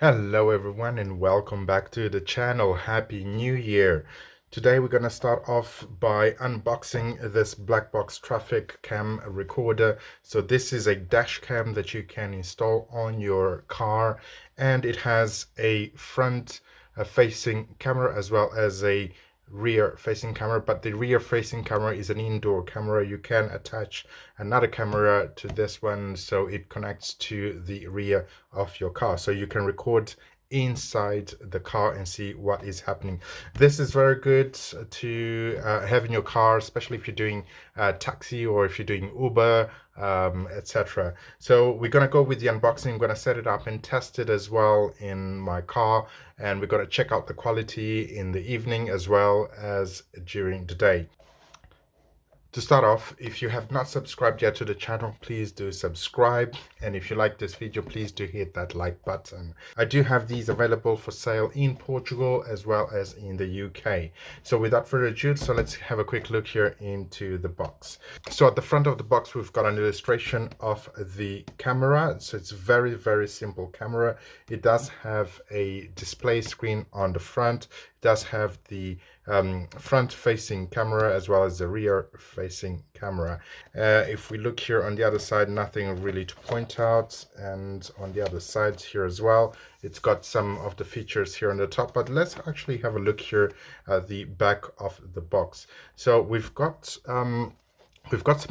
Hello everyone and welcome back to the channel. Happy New Year. Today we're going to start off by unboxing this black box traffic cam recorder. So this is a dash cam that you can install on your car, and it has a front facing camera as well as a rear facing camera, but the rear facing camera is an indoor camera. You can attach another camera to this one so it connects to the rear of your car, so you can record inside the car and see what is happening. This is very good to have in your car, especially if you're doing taxi or if you're doing Uber, etc. So we're going to go with the unboxing. I'm going to set it up and test it as well in my car, and we're going to check out the quality in the evening as well as during the day. To start off, if you have not subscribed yet to the channel, please do subscribe. And if you like this video, please do hit that like button. I do have these available for sale in Portugal as well as in the UK. So without further ado, so let's have a quick look here into the box. So at the front of the box, we've got an illustration of the camera. So it's very, very simple camera. It does have a display screen on the front. It does have the front facing camera as well as the rear facing camera. If we look here on the other side, nothing really to point out, and on the other side here as well, it's got some of the features here on the top. But let's actually have a look here at the back of the box. So we've got some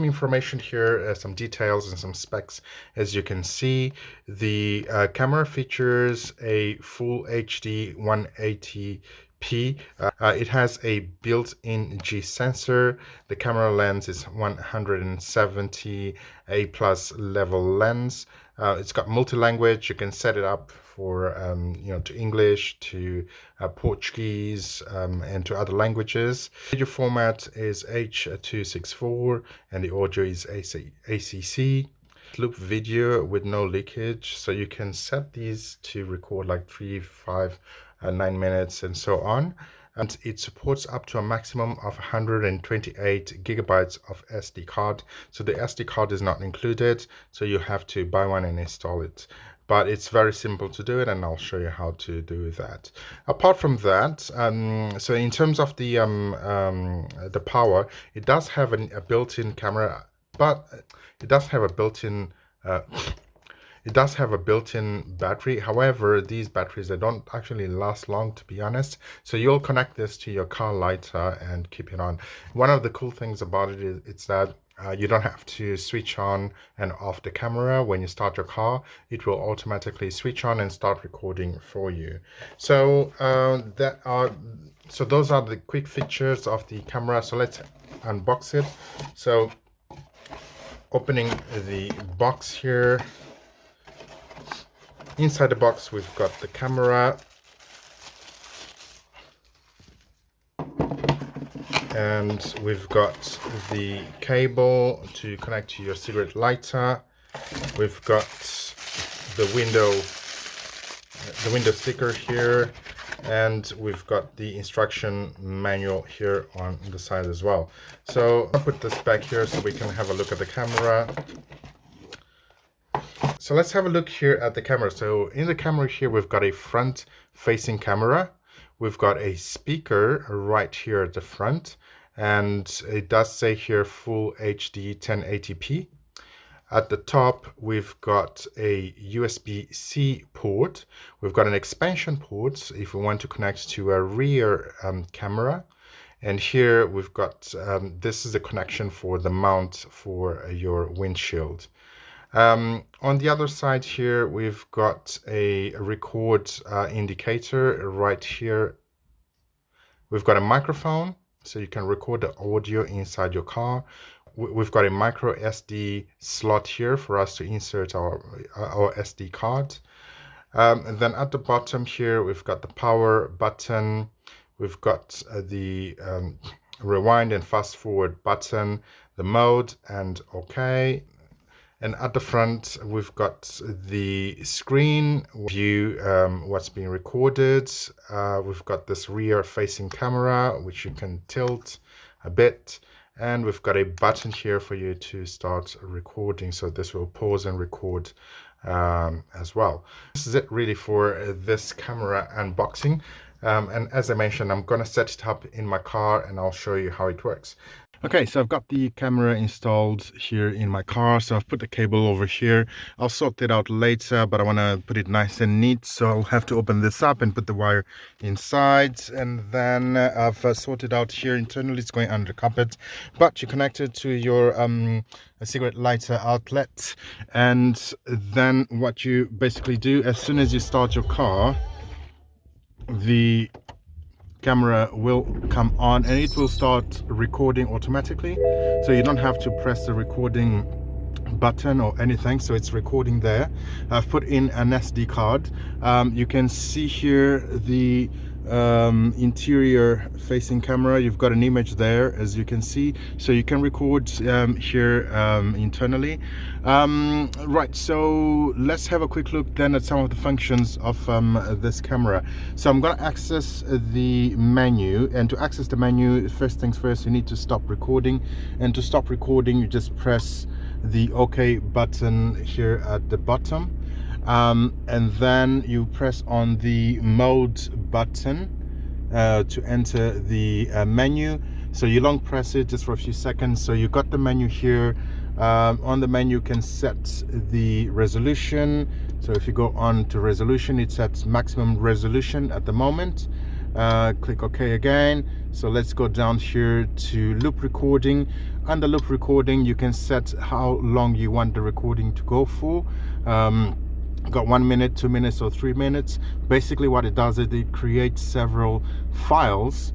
information here, some details and some specs. As you can see, the camera features a full HD 180p. It has a built-in G sensor. The camera lens is 170 A+ level lens. It's got multi-language. You can set it up for to English, to Portuguese, and to other languages. Video format is H.264 and the audio is ACC. Loop video with no leakage, so you can set these to record like 3, 5, 9 minutes and so on. And it supports up to a maximum of 128 gigabytes of SD card. So the SD card is not included, so you have to buy one and install it. But it's very simple to do it, and I'll show you how to do that. Apart from that, so in terms of the power, it does have a built-in camera, but it does have a built-in battery. However, these batteries, they don't actually last long, to be honest. So you'll connect this to your car lighter and keep it on. One of the cool things about it is it's that you don't have to switch on and off the camera when you start your car. It will automatically switch on and start recording for you. So those are the quick features of the camera. So let's unbox it. So opening the box here. Inside the box, we've got the camera, and we've got the cable to connect to your cigarette lighter. We've got the window sticker here, and we've got the instruction manual here on the side as well. So I'll put this back here so we can have a look at the camera. So let's have a look here at the camera. So in the camera here, we've got a front facing camera. We've got a speaker right here at the front, and it does say here full HD 1080p. At the top, we've got a USB-C port. We've got an expansion port if we want to connect to a rear camera. And here we've got, this is a connection for the mount for your windshield. On the other side here, we've got a record indicator right here. We've got a microphone, so you can record the audio inside your car. We've got a micro SD slot here for us to insert our SD card. And then at the bottom here, we've got the power button. We've got the rewind and fast forward button, the mode, and OK. And at the front, we've got the screen view, what's being recorded. We've got this rear-facing camera, which you can tilt a bit. And we've got a button here for you to start recording. So this will pause and record as well. This is it really for this camera unboxing. And as I mentioned, I'm gonna set it up in my car and I'll show you how it works. Okay, so I've got the camera installed here in my car, so I've put the cable over here. I'll sort it out later, but I want to put it nice and neat, so I'll have to open this up and put the wire inside. And then I've sorted out here internally, it's going under the carpet, but you connect it to your a cigarette lighter outlet. And then what you basically do, as soon as you start your car, the camera will come on and it will start recording automatically, so you don't have to press the recording button or anything, so it's recording there. I've put in an SD card. You can see here the interior facing camera. You've got an image there, as you can see, so you can record here internally. Right, so let's have a quick look then at some of the functions of this camera. So I'm going to access the menu, and to access the menu, first things first, you need to stop recording, and to stop recording you just press the OK button here at the bottom. And then you press on the mode button to enter the menu. So you long press it just for a few seconds. So you got the menu here. On the menu you can set the resolution. So if you go on to resolution, it's at maximum resolution at the moment. Click OK again. So let's go down here to loop recording. Under loop recording you can set how long you want the recording to go for. Got 1 minute, 2 minutes, or 3 minutes. Basically what it does is it creates several files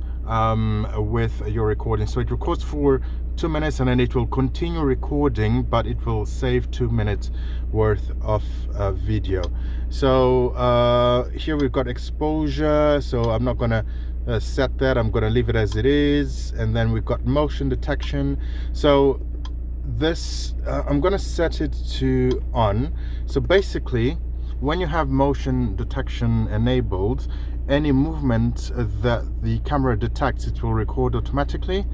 with your recording. So it records for 2 minutes and then it will continue recording, but it will save 2 minutes worth of video. So here we've got exposure, so I'm not gonna set that, I'm gonna leave it as it is. And then we've got motion detection. So this I'm going to set it to on. So basically when you have motion detection enabled, any movement that the camera detects, it will record automatically,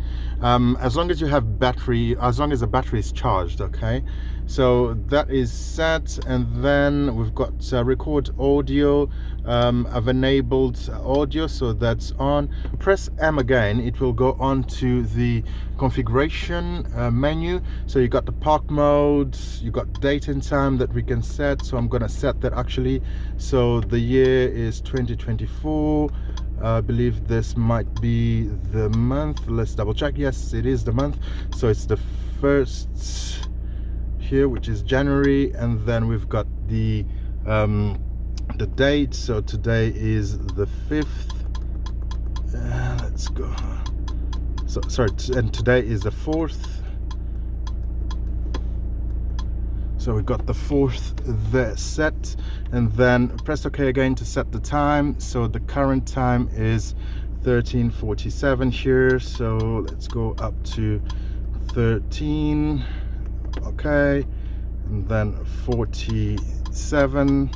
as long as you have battery, as long as the battery is charged. Okay, so that is set. And then we've got record audio. I've enabled audio, so that's on. Press M again, it will go on to the configuration menu. So you got the park modes, you got date and time that we can set. So I'm going to set that actually. So the year is 2024. I believe this might be the month. Let's double check. Yes, it is the month. So it's the first here, which is January. And then we've got the date. So today is the 5th. Let's go. So sorry, and today is the 4th. So we've got the 4th there set, and then press OK again to set the time. So the current time is 13:47 here. So let's go up to 13. Okay, and then 47.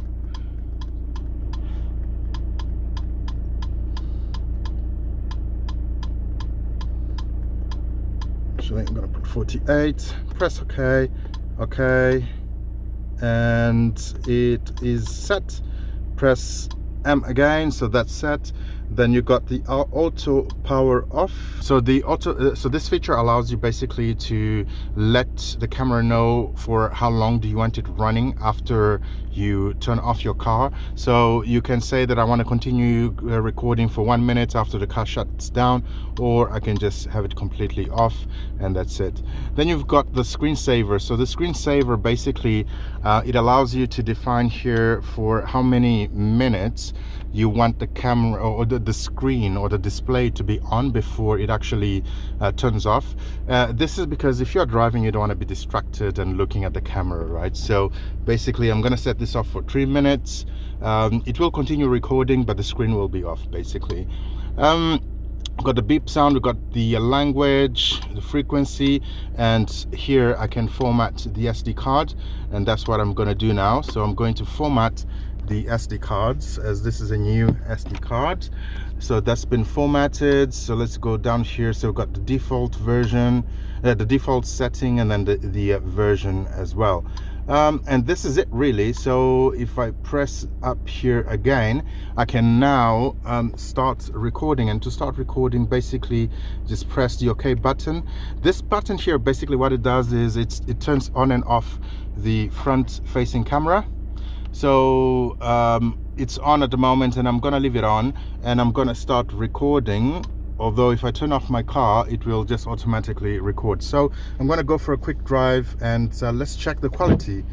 Actually, I'm going to put 48. Press OK. Okay, and it is set. Press M again, so that's set. Then you got the auto power off. So the auto so this feature allows you basically to let the camera know for how long do you want it running after you turn off your car. So you can say that I want to continue recording for 1 minute after the car shuts down, or I can just have it completely off, and that's it. Then you've got the screensaver. So the screensaver basically it allows you to define here for how many minutes you want the camera or the screen or the display to be on before it actually turns off. This is because if you're driving, you don't want to be distracted and looking at the camera, right? So basically I'm going to set this off for 3 minutes. It will continue recording, but the screen will be off basically. We've got the beep sound, we've got the language, the frequency, and here I can format the SD card, and that's what I'm going to do now. So I'm going to format the SD cards, as this is a new SD card. So that's been formatted. So let's go down here. So we've got the default version, the default setting, and then the version as well. And this is it really. So if I press up here again, I can now start recording. And to start recording, basically just press the OK button. This button here, basically what it does is it turns on and off the front facing camera. So it's on at the moment, and I'm gonna leave it on, and I'm gonna start recording. Although if I turn off my car, it will just automatically record. So I'm gonna go for a quick drive, and let's check the quality.